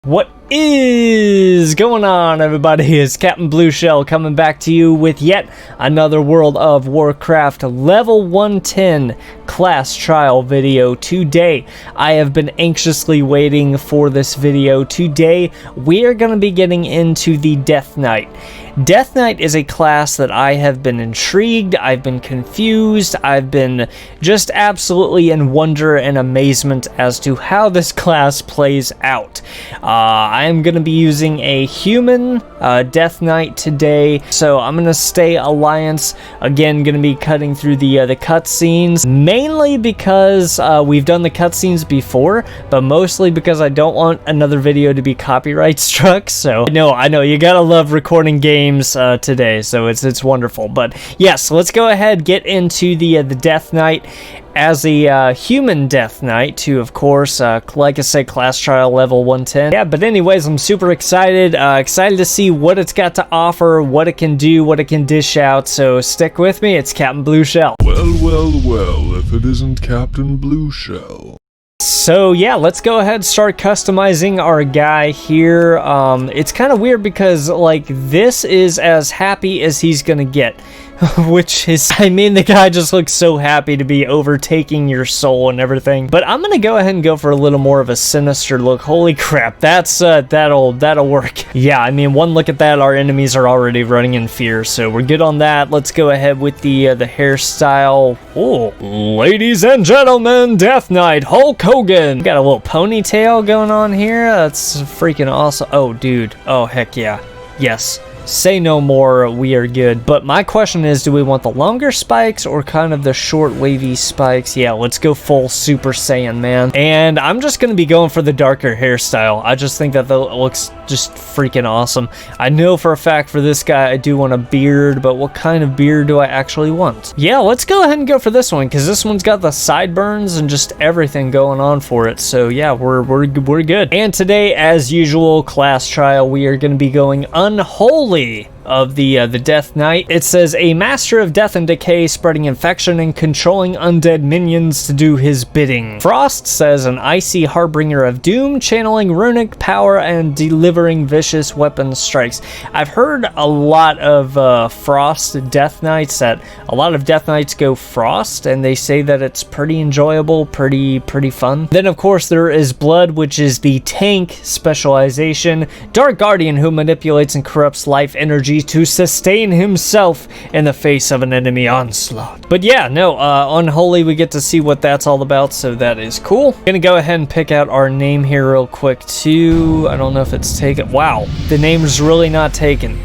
What is going on, everybody? It's Captain Blue Shell coming back to you with yet another World of Warcraft level 110 class trial video. Today, I have been anxiously waiting for this video. Today, we are going to be getting into the Death Knight. Death Knight is a class that I have been intrigued, I've been confused, I've been just absolutely in wonder and amazement as to how this class plays out. I am going to be using a human Death Knight today, so I'm going to stay Alliance. Again, going to be cutting through the cutscenes, mainly because we've done the cutscenes before, but mostly because I don't want another video to be copyright struck. So I know, you gotta love recording games today, so it's wonderful. But yes, let's go ahead, get into the Death Knight as a human Death Knight to, of course, like I said, class trial level 110. Yeah, but anyways, I'm super excited to see what it's got to offer, what it can do, what it can dish out. So stick with me. It's Captain Blue Shell. Well, if it isn't Captain Blue Shell. So yeah, let's go ahead and start customizing our guy here. It's kind of weird because, like, this is as happy as he's gonna get. Which is, I mean, the guy just looks so happy to be overtaking your soul and everything. But I'm gonna go ahead and go for a little more of a sinister look. Holy crap, that's that'll work. Yeah, I mean, one look at that, our enemies are already running in fear, so we're good on that. Let's go ahead with the hairstyle. Oh, ladies and gentlemen, Death Knight Hulk Hogan. Got a little ponytail going on here. That's freaking awesome. Oh, dude. Oh, heck yeah. Yes. Say no more, we are good. But my question is, do we want the longer spikes or kind of the short wavy spikes? Yeah, let's go full Super Saiyan, man. And I'm just going to be going for the darker hairstyle. I just think that looks just freaking awesome. I know for a fact for this guy, I do want a beard, but what kind of beard do I actually want? Yeah, let's go ahead and go for this one, because this one's got the sideburns and just everything going on for it. So yeah, we're good. And today, as usual, class trial, we are going to be going unholy of the Death Knight. It says, a master of death and decay, spreading infection and controlling undead minions to do his bidding. Frost says, an icy harbinger of doom, channeling runic power and delivering vicious weapon strikes. I've heard a lot of Frost Death Knights, that a lot of Death Knights go Frost, and they say that it's pretty enjoyable, pretty fun. Then of course there is Blood, which is the tank specialization. Dark Guardian, who manipulates and corrupts life energy to sustain himself in the face of an enemy onslaught. But yeah, no, Unholy, we get to see what that's all about, so that is cool. Gonna go ahead and pick out our name here real quick too. I don't know if it's taken. Wow, the name's really not taken.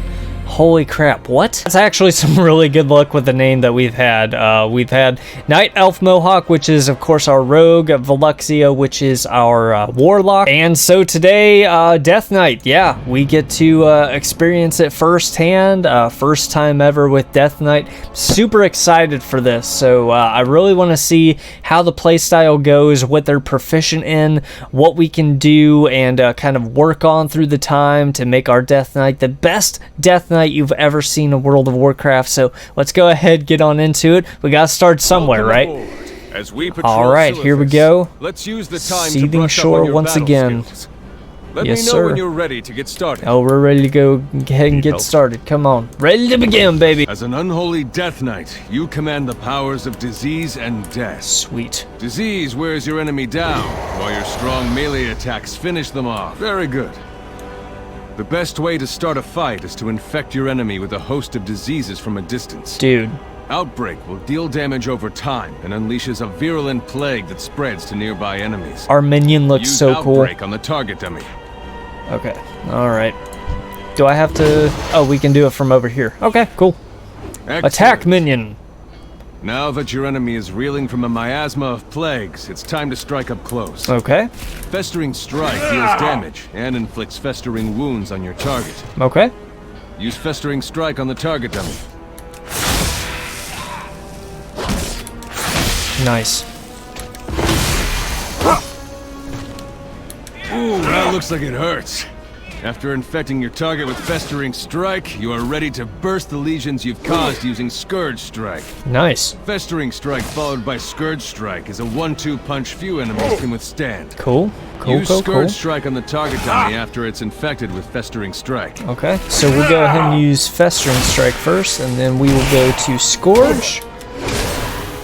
Holy crap, what? That's actually some really good luck with the name that we've had. We've had Night Elf Mohawk, which is, of course, our Rogue, Veluxia, which is our Warlock. And so today, Death Knight, yeah, we get to experience it firsthand. First time ever with Death Knight. Super excited for this. So I really want to see how the playstyle goes, what they're proficient in, what we can do, and kind of work on through the time to make our Death Knight the best Death Knight you've ever seen in World of Warcraft. So let's go ahead, get on into it. We gotta start somewhere, right? All right, here we go. Let's use the time Seething Shore once again. Yes, sir. sir. When you're ready to get started. Oh, we're ready to go ahead and get started. Come on, ready to begin, baby. As an unholy Death Knight, you command the powers of disease and death. Sweet. Disease wears your enemy down, while your strong melee attacks finish them off. Very good. The best way to start a fight is to infect your enemy with a host of diseases from a distance. Dude. Outbreak will deal damage over time and unleashes a virulent plague that spreads to nearby enemies. Our minion looks Use so cool. Outbreak on the target dummy. Okay, all right. Do I have to... Oh, we can do it from over here. Okay, cool. Excellent. Attack minion. Now that your enemy is reeling from a miasma of plagues, it's time to strike up close. Okay. Festering Strike deals damage and inflicts festering wounds on your target. Okay. Use Festering Strike on the target dummy. Nice. Ooh, that looks like it hurts. After infecting your target with Festering Strike, you are ready to burst the lesions you've caused using Scourge Strike. Nice. Festering Strike followed by Scourge Strike is a 1-2 punch few enemies can withstand. Cool. Use Scourge Strike on the target dummy after it's infected with Festering Strike. Okay, so we'll go ahead and use Festering Strike first, and then we will go to Scourge.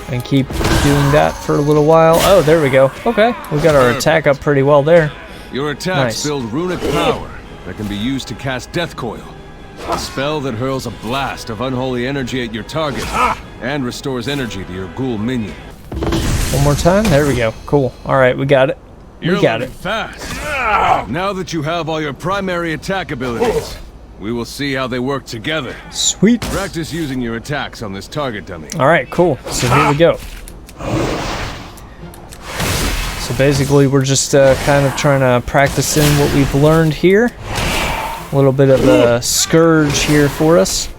And keep doing that for a little while. Oh, there we go. Okay, we got our attack up pretty well there. Your attacks build runic power that can be used to cast Death Coil, a spell that hurls a blast of unholy energy at your target and restores energy to your ghoul minion. One more time. There we go. Cool. All right, we got it. You're we got it. Fast. Now that you have all your primary attack abilities, we will see how they work together. Sweet. Practice using your attacks on this target dummy. All right, cool. So here we go. So basically, we're just kind of trying to practice in what we've learned here. A little bit of a Scourge here for us.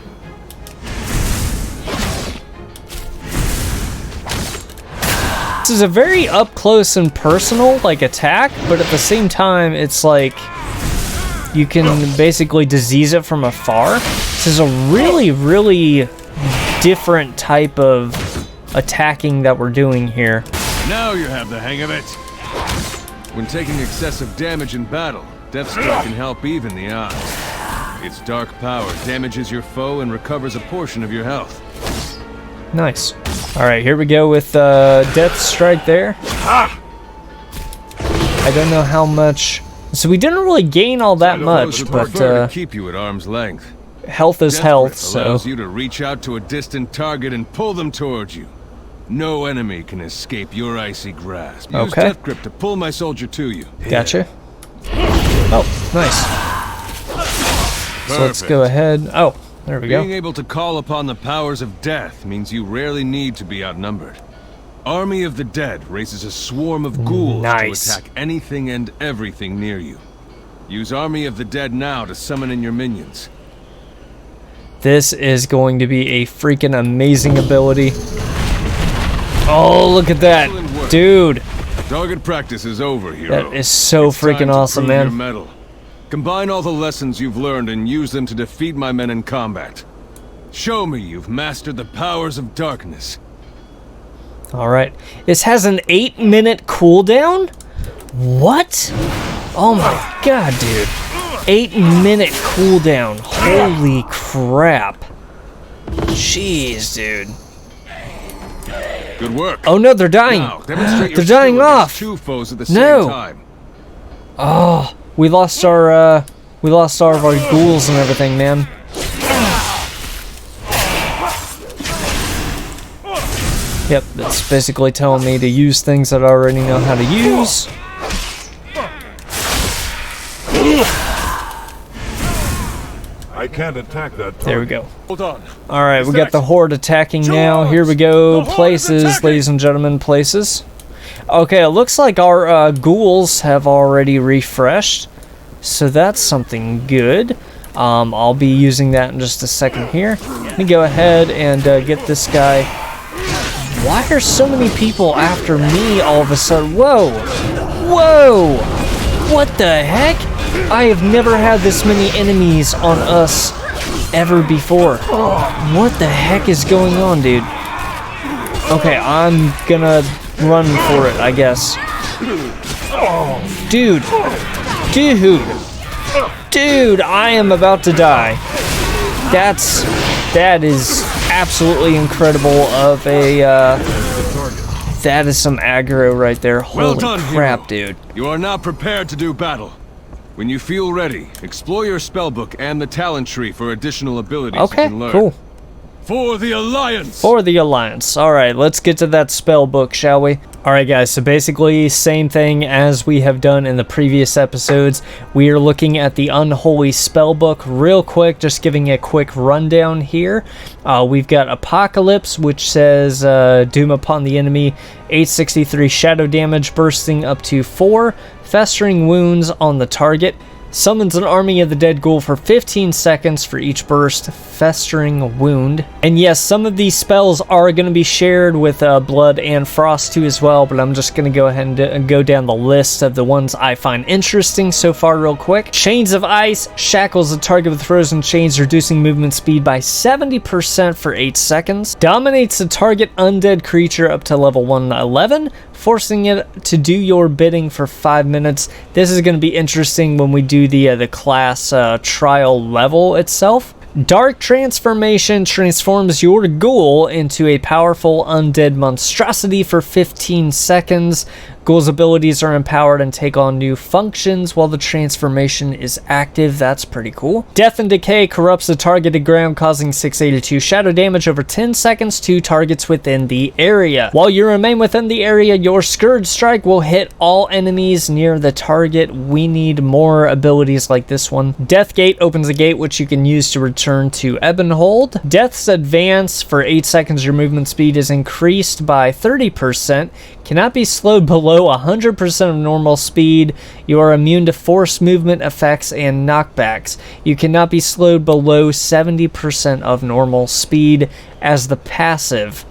This is a very up close and personal like attack, but at the same time, it's like you can basically disease it from afar. This is a really, really different type of attacking that we're doing here. Now you have the hang of it. When taking excessive damage in battle, Deathstroke can help even the odds. Its dark power damages your foe and recovers a portion of your health. Nice. Alright, here we go with Death Strike there. I don't know how much... So we didn't really gain all that much, but to keep you at arm's length. Health is health, so... allows you to reach out to a distant target and pull them towards you. No enemy can escape your icy grasp. Use Death Grip to pull my soldier to you. Gotcha. Oh, nice. So let's go ahead. Oh, there we go. Being able to call upon the powers of death means you rarely need to be outnumbered. Army of the Dead raises a swarm of ghouls to attack anything and everything near you. Use Army of the Dead now to summon in your minions. This is going to be a freaking amazing ability. Oh, look at that. Dude. Target practice is over, hero. That is so freaking awesome, man. Your mettle. Combine all the lessons you've learned and use them to defeat my men in combat. Show me you've mastered the powers of darkness. Alright. This has an 8-minute cooldown? What? Oh my god, dude. 8-minute cooldown. Holy crap. Jeez, dude. Good work. Oh no, they're dying. Now, they're dying off. Two foes at the same time. Oh, we lost all of our ghouls and everything, man. Yep, that's basically telling me to use things that I already know how to use. I can't attack that target. There we go. Hold on. Alright, we got the Horde attacking now. Here we go. Places, ladies and gentlemen, places. Okay, it looks like our ghouls have already refreshed. So that's something good. I'll be using that in just a second here. Let me go ahead and get this guy. Why are so many people after me all of a sudden? Whoa! Whoa! What the heck? I have never had this many enemies on us ever before. What the heck is going on, dude? Okay, I'm gonna run for it, I guess. Dude! Dude, I am about to die. That is absolutely incredible of a, that is some aggro right there. Holy crap, dude. You are now prepared to do battle. When you feel ready, explore your spellbook and the talent tree for additional abilities you can learn. Cool. For the Alliance! For the Alliance. Alright, let's get to that spell book, shall we? Alright guys, so basically same thing as we have done in the previous episodes. We are looking at the Unholy Spellbook real quick, just giving a quick rundown here. We've got Apocalypse, which says Doom upon the enemy, 863 shadow damage bursting up to 4, festering wounds on the target, Summons an army of the dead ghoul for 15 seconds for each burst festering wound. And yes, some of these spells are going to be shared with blood and frost too as well, but I'm just going to go ahead and go down the list of the ones I find interesting so far real quick. Chains of Ice shackles the target with frozen chains, reducing movement speed by 70% for 8 seconds. Dominates the target undead creature up to level 111, forcing it to do your bidding for 5 minutes. This is going to be interesting when we do the class trial level itself. Dark Transformation transforms your ghoul into a powerful undead monstrosity for 15 seconds. Ghoul's abilities are empowered and take on new functions while the transformation is active. That's pretty cool. Death and Decay corrupts the targeted ground, causing 682 shadow damage over 10 seconds to targets within the area. While you remain within the area, your Scourge Strike will hit all enemies near the target. We need more abilities like this one. Deathgate opens a gate which you can use to return to Ebonhold. Death's Advance, for 8 seconds your movement speed is increased by 30%. Cannot be slowed below 100% of normal speed. You are immune to force movement effects and knockbacks. You cannot be slowed below 70% of normal speed as the passive.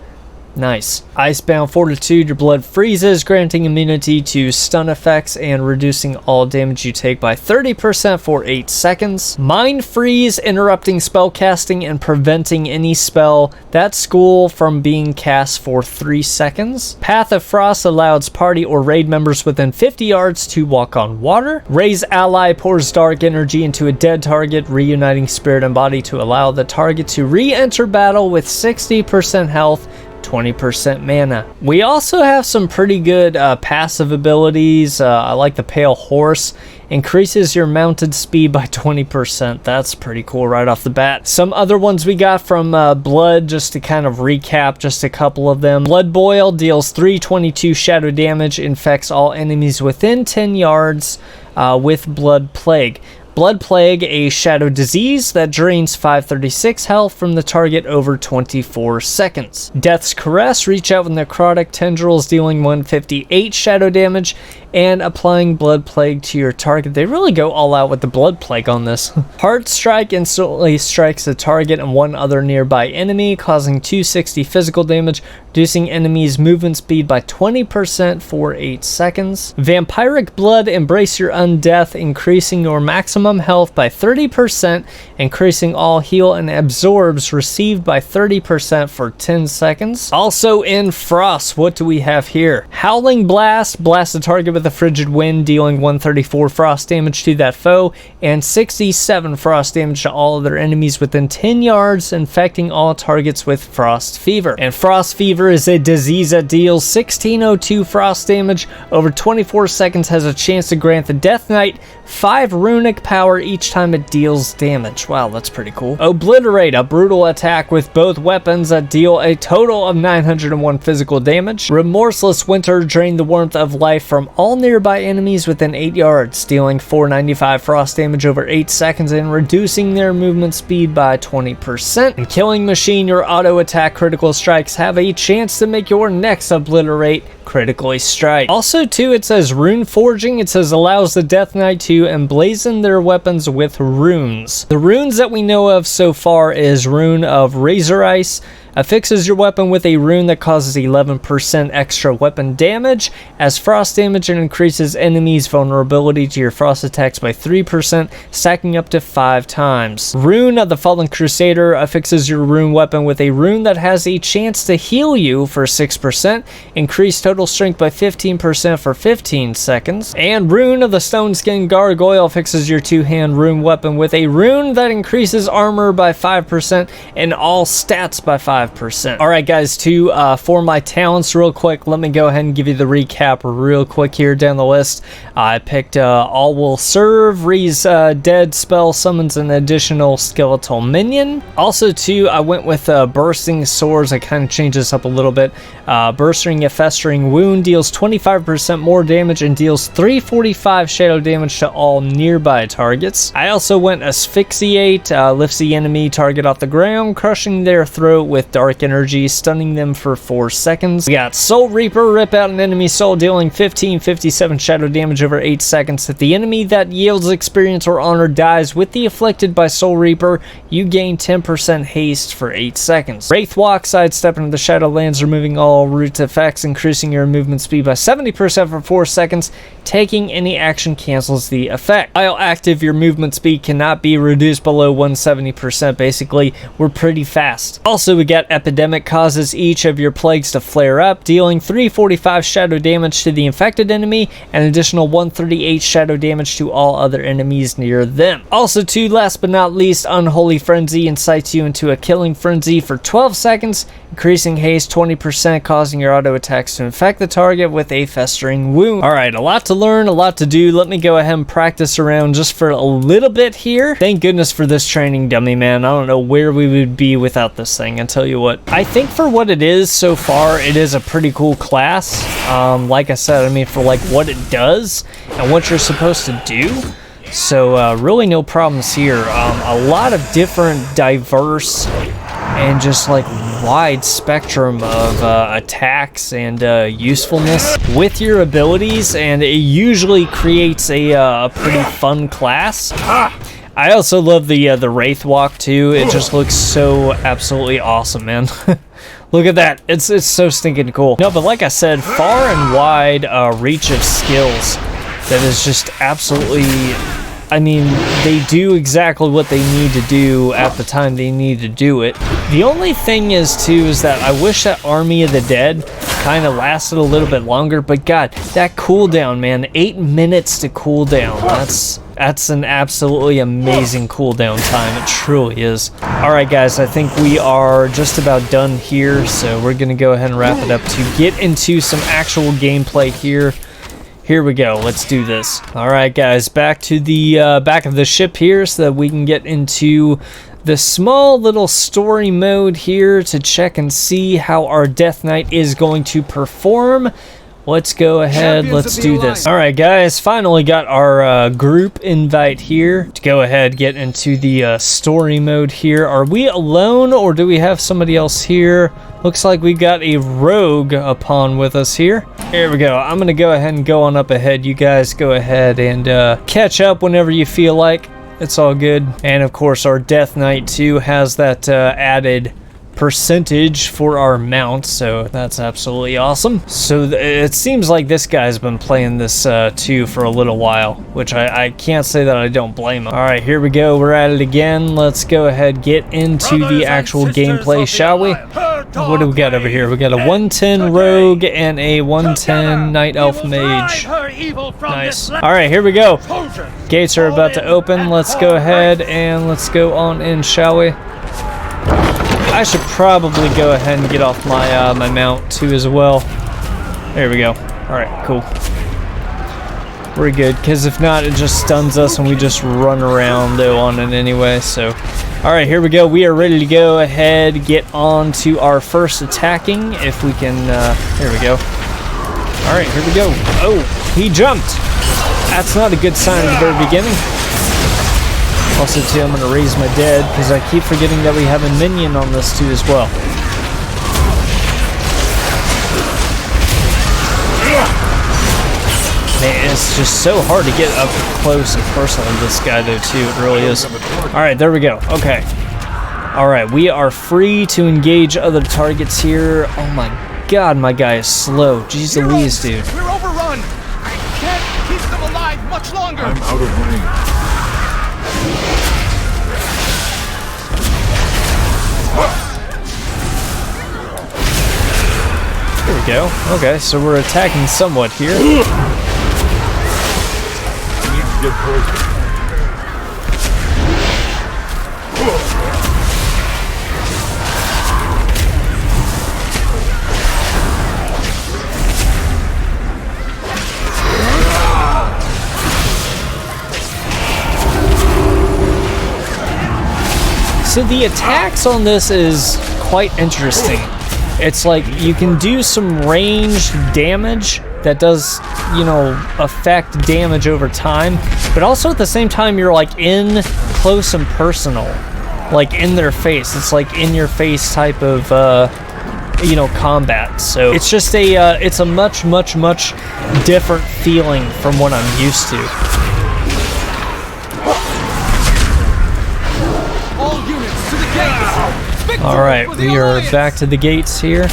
Nice. Icebound Fortitude, your blood freezes, granting immunity to stun effects and reducing all damage you take by 30% for 8 seconds. Mind Freeze, interrupting spell casting and preventing any spell that school from being cast for 3 seconds. Path of Frost allows party or raid members within 50 yards to walk on water. Raise Ally pours dark energy into a dead target, reuniting spirit and body to allow the target to re-enter battle with 60% health, 20% mana. We also have some pretty good passive abilities. I like the Pale Horse. Increases your mounted speed by 20%. That's pretty cool right off the bat. Some other ones we got from Blood, just to kind of recap just a couple of them. Blood Boil deals 322 shadow damage, infects all enemies within 10 yards with Blood Plague. Blood Plague, a shadow disease that drains 536 health from the target over 24 seconds. Death's Caress, reach out with necrotic tendrils, dealing 158 shadow damage and applying Blood Plague to your target. They really go all out with the Blood Plague on this. Heart Strike instantly strikes the target and one other nearby enemy, causing 260 physical damage, reducing enemies' movement speed by 20% for 8 seconds. Vampiric Blood, embrace your undeath, increasing your maximum health by 30%, increasing all heal and absorbs received by 30% for 10 seconds. Also in Frost, what do we have here? Howling Blast, blast the target with a frigid wind, dealing 134 frost damage to that foe and 67 frost damage to all other enemies within 10 yards, infecting all targets with frost fever. And Frost Fever is a disease that deals 1602 frost damage over 24 seconds, has a chance to grant the Death Knight 5 runic power each time it deals damage. Wow, that's pretty cool. Obliterate, a brutal attack with both weapons that deal a total of 901 physical damage. Remorseless Winter, drain the warmth of life from all nearby enemies within 8 yards, dealing 495 frost damage over 8 seconds and reducing their movement speed by 20%. And Killing Machine, your auto attack critical strikes have a chance to make your next Obliterate critically strike. Also too, it says Rune Forging. It says allows the Death Knight to emblazon their weapons with runes. The runes that we know of so far is Rune of Razor Ice. Affixes your weapon with a rune that causes 11% extra weapon damage as frost damage and increases enemies' vulnerability to your frost attacks by 3%, stacking up to 5 times. Rune of the Fallen Crusader affixes your rune weapon with a rune that has a chance to heal you for 6%, increase total strength by 15% for 15 seconds. And Rune of the Stone Skin Gargoyle affixes your two-hand rune weapon with a rune that increases armor by 5% and all stats by 5%. Alright guys, for my talents real quick, let me go ahead and give you the recap real quick here down the list. I picked All Will Serve, Reese Dead Spell summons an additional skeletal minion. Also I went with Bursting Swords. I kind of changed this up a little bit. Bursting a Festering Wound deals 25% more damage and deals 345 shadow damage to all nearby targets. I also went Asphyxiate, lifts the enemy target off the ground, crushing their throat with dark energy, stunning them for 4 seconds. We got Soul Reaper, rip out an enemy soul, dealing 1557 shadow damage over 8 seconds. If the enemy that yields experience or honor dies with the afflicted by Soul Reaper, you gain 10% haste for 8 seconds. Wraith Walk, sidestep into the Shadowlands, removing all root effects, increasing your movement speed by 70% for 4 seconds. Taking any action cancels the effect. While active, your movement speed cannot be reduced below 170%. Basically, we're pretty fast. Also, we got Epidemic, causes each of your plagues to flare up, dealing 345 shadow damage to the infected enemy, and additional 138 shadow damage to all other enemies near them. Also, too, last but not least, Unholy Frenzy incites you into a killing frenzy for 12 seconds, increasing haste 20%, causing your auto attacks to infect the target with a festering wound. Alright, a lot to learn, a lot to do. Let me go ahead and practice around just for a little bit here. Thank goodness for this training dummy, man. I don't know where we would be without this thing, I tell you what. I think for what it is so far, it is a pretty cool class. Like I said, I mean, for like what it does and what you're supposed to do. So really no problems here. A lot of different diverse and just like wide spectrum of attacks and usefulness with your abilities, and it usually creates a pretty fun class. I also love the Wraith Walk too. It just looks so absolutely awesome, man. Look at that. It's so stinking cool. No, but like I said, far and wide reach of skills that is just absolutely... I mean, they do exactly what they need to do at the time they need to do it. The only thing is, too, is that I wish that Army of the Dead kind of lasted a little bit longer, but God, that cooldown, man, 8 minutes to cooldown. That's an absolutely amazing cooldown time. It truly is. Alright, guys, I think we are just about done here, so we're going to go ahead and wrap it up to get into some actual gameplay here. Here we go, let's do this. Alright guys, back to the back of the ship here so that we can get into the small little story mode here to check and see how our Death Knight is going to perform. Let's go ahead, let's do this. Alright guys, finally got our group invite here to go ahead, get into the story mode here. Are we alone or do we have somebody else here? Looks like we got a rogue upon with us here. Here we go. I'm gonna go ahead and go on up ahead. You guys go ahead and catch up whenever you feel like. It's all good. And of course our Death Knight too has that added percentage for our mount, so that's absolutely awesome. So it seems like this guy's been playing this too for a little while, which I can't say that I don't blame him. Alright, here we go, we're at it again. Let's go ahead, get into the actual gameplay, shall we? What do we got over here? We got a 110 rogue and a 110 night elf mage. Nice. Alright, here we go. Gates are about to open. Let's go ahead and let's go on in, shall we? I should probably go ahead and get off my my mount too as well. There we go. Alright, cool. We're good, because if not, it just stuns us and we just run around though on it anyway, so. Alright, here we go. We are ready to go ahead, get on to our first attacking, if we can, here we go. Alright, here we go. Oh, he jumped! That's not a good sign at the very beginning. Also, too, I'm going to raise my dead, because I keep forgetting that we have a minion on this, too, as well. Man, it's just so hard to get up close and personal with this guy, though, too. It really is. Alright, there we go. Okay. Alright, we are free to engage other targets here. Oh my god, my guy is slow. Jeez Louise, dude. We're overrun! Can't keep them alive much longer! I'm out of range. There we go. Okay, so we're attacking somewhat here. I need to get closer. So the attacks on this is quite interesting. It's like you can do some ranged damage that does, you know, affect damage over time, but also at the same time you're like in close and personal. like in their face. It's like in your face type of you know, combat. So it's just a it's a much different feeling from what I'm used to. All units to the gates. All right, we are back to the gates here.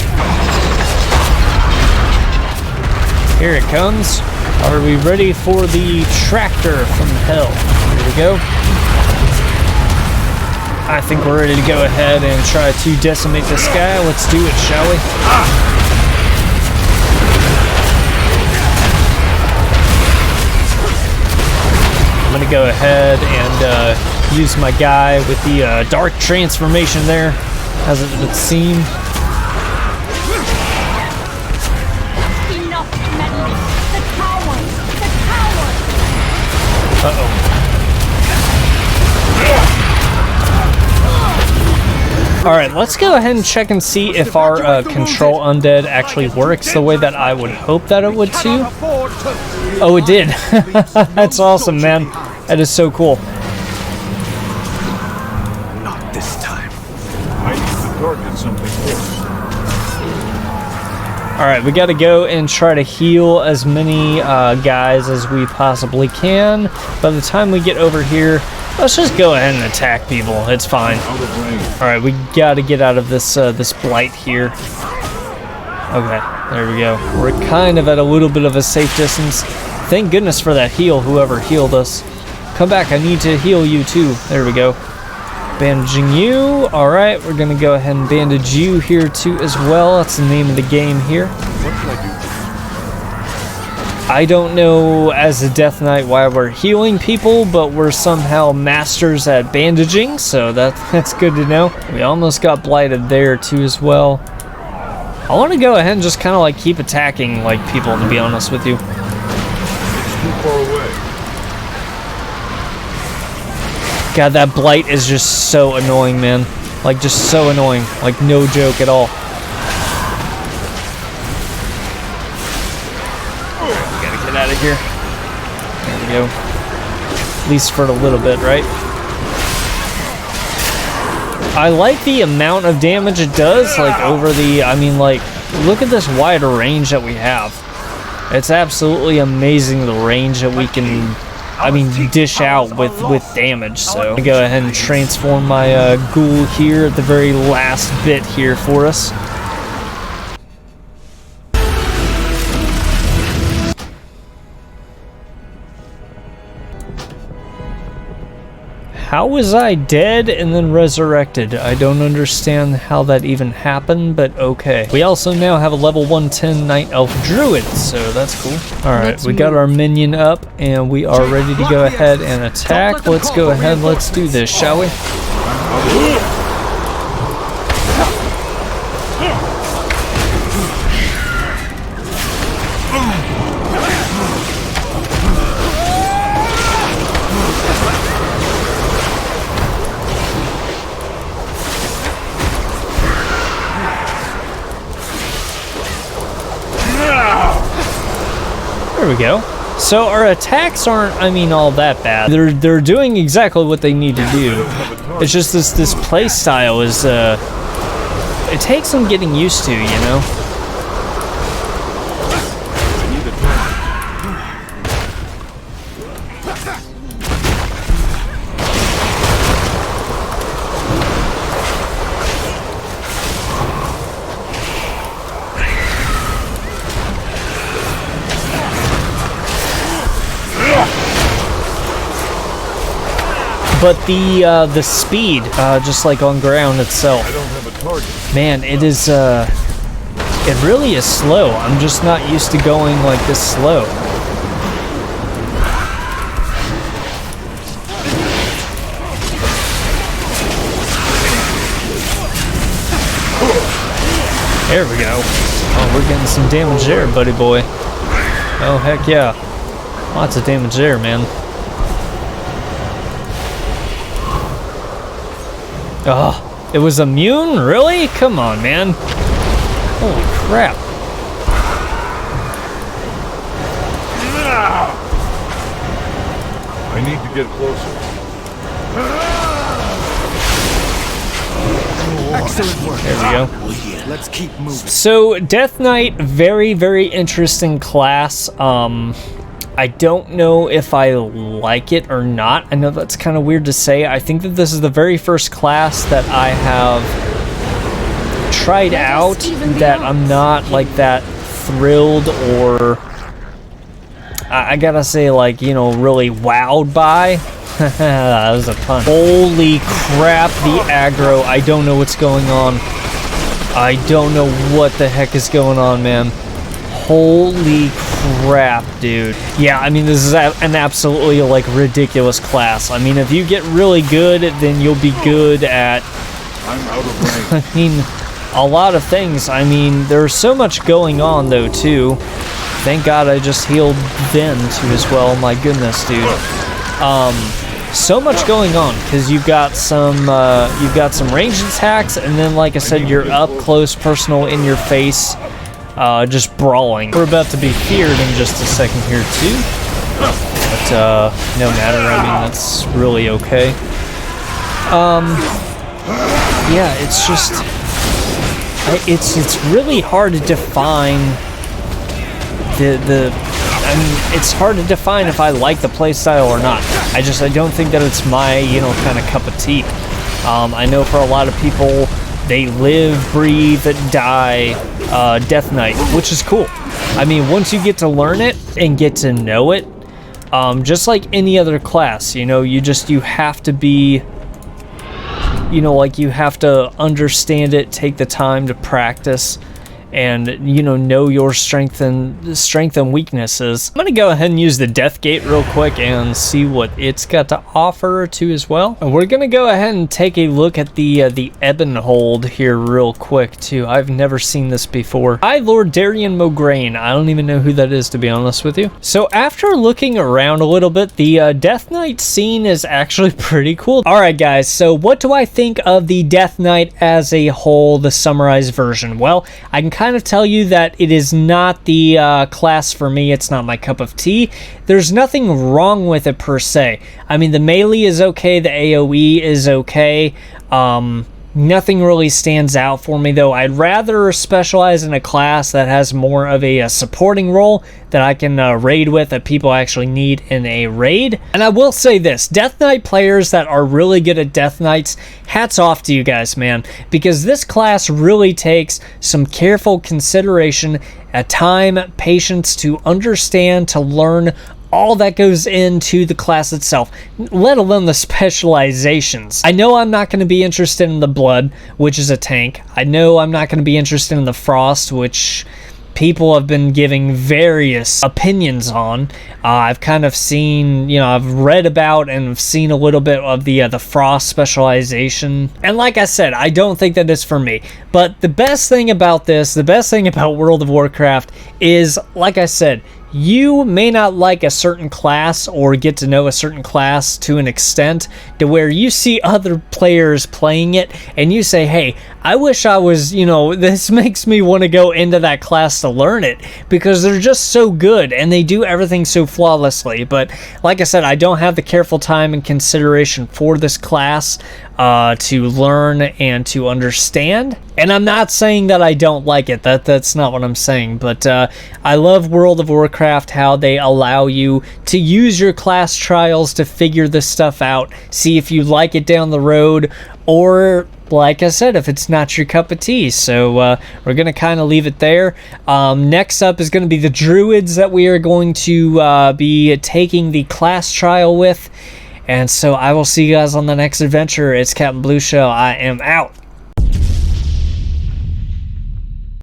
Here it comes. Are we ready for the tractor from hell? Here we go. I think we're ready to go ahead and try to decimate this guy. Let's do it, shall we? I'm gonna go ahead and use my guy with the dark transformation there, as it would seem. Enough meddling. The coward! The coward! Uh-oh. Alright, let's go ahead and check and see if our control undead actually works the way that I would hope that it would too. Oh, it did. That's awesome, man. That is so cool. Not this time. I need to target something here. Alright, we gotta go and try to heal as many guys as we possibly can. By the time we get over here, let's just go ahead and attack people. It's fine. Alright, we gotta get out of this this blight here. Okay, there we go. We're kind of at a little bit of a safe distance. Thank goodness for that heal, whoever healed us. Come back, I need to heal you too. There we go. Bandaging you. Alright, we're gonna go ahead and bandage you here too as well. That's the name of the game here. What should I do? I don't know as a Death Knight why we're healing people, but we're somehow masters at bandaging, so that's good to know. We almost got blighted there too as well. I want to go ahead and just kind of like keep attacking like people, to be honest with you. It's too far away. God, that blight is just so annoying, man. Like, just so annoying. Like, no joke at all. Get out of here. There we go. At least for a little bit, right? I like the amount of damage it does, like over the, I mean, like, look at this wide range that we have. It's absolutely amazing the range that we can, I mean, dish out with damage. So I'm gonna go ahead and transform my ghoul here at the very last bit here for us. How was I dead and then resurrected? I don't understand how that even happened, but okay. We also now have a level 110 Night Elf Druid, so that's cool. Alright, we got our minion up, and we are ready to go ahead and attack. Let's go ahead, let's do this, shall we? There we go. So our attacks aren't, I mean, all that bad. They're doing exactly what they need to do. It's just this play style is it takes some getting used to, you know. But the speed, just like on ground itself, I don't have a target. man, it is it really is slow. I'm just not used to going like this slow. There we go. Oh, we're getting some damage there, buddy boy. Oh, heck yeah. Lots of damage there, man. Oh, it was immune? Really? Come on, man. Holy crap. I need to get closer. Excellent work. There we go. Let's keep moving. So Death Knight, very, very interesting class. I don't know if I like it or not. I know that's kind of weird to say. I think that this is the very first class that I have tried out that I'm not like that thrilled or I gotta say, like, you know, really wowed by. That was a pun. Holy crap, the aggro. I don't know what's going on. I don't know what the heck is going on, man. Holy crap, dude. Yeah, I mean, this is an absolutely, like, ridiculous class. I mean, if you get really good, then you'll be good at, I'm out of range. I mean, a lot of things. I mean, there's so much going on, though, too. Thank God I just healed Vin, too, as well. My goodness, dude. So much going on, because you've got some ranged attacks, and then, like I said, you're up close, personal, in your face, just brawling. We're about to be feared in just a second here, too. But, no matter, I mean, that's really okay. Yeah, it's just, it's really hard to define I mean, it's hard to define if I like the playstyle or not. I don't think that it's my, you know, kind of cup of tea. I know for a lot of people, they live, breathe, die Death Knight, which is cool. I mean, once you get to learn it and get to know it, just like any other class, you know, you have to be, you know, like, you have to understand it, take the time to practice, and, you know your strength and weaknesses. I'm gonna go ahead and use the Death Gate real quick and see what it's got to offer too as well. And we're gonna go ahead and take a look at the Ebon Hold here real quick too. I've never seen this before. Hi, Lord Darian Mograine. I don't even know who that is, to be honest with you. So after looking around a little bit, the Death Knight scene is actually pretty cool. All right, guys. So what do I think of the Death Knight as a whole, the summarized version? Well, I can kind of tell you that it is not the class for me. It's not my cup of tea. There's nothing wrong with it per se. I mean, the melee is okay, the AoE is okay. Nothing really stands out for me, though. I'd rather specialize in a class that has more of a supporting role that I can raid with, that people actually need in a raid. And I will say this, Death Knight players that are really good at Death Knights, hats off to you guys, man, because this class really takes some careful consideration, time, patience to understand, to learn all that goes into the class itself, let alone the specializations. I know I'm not going to be interested in the Blood, which is a tank. I know I'm not going to be interested in the Frost, which people have been giving various opinions on. I've kind of seen, you know, I've read about and seen a little bit of the Frost specialization. And like I said, I don't think that is for me. But the best thing about this, the best thing about World of Warcraft is, like I said, you may not like a certain class or get to know a certain class to an extent to where you see other players playing it and you say, hey, I wish I was, you know, this makes me want to go into that class to learn it, because they're just so good and they do everything so flawlessly. But like I said, I don't have the careful time and consideration for this class to learn and to understand. And I'm not saying that I don't like it. That's not what I'm saying. But I love World of Warcraft, how they allow you to use your class trials to figure this stuff out, see if you like it down the road, or, like I said, if it's not your cup of tea. So we're going to kind of leave it there. Next up is going to be the Druids that we are going to be taking the class trial with. And so I will see you guys on the next adventure. It's Captain Blue Shell. I am out.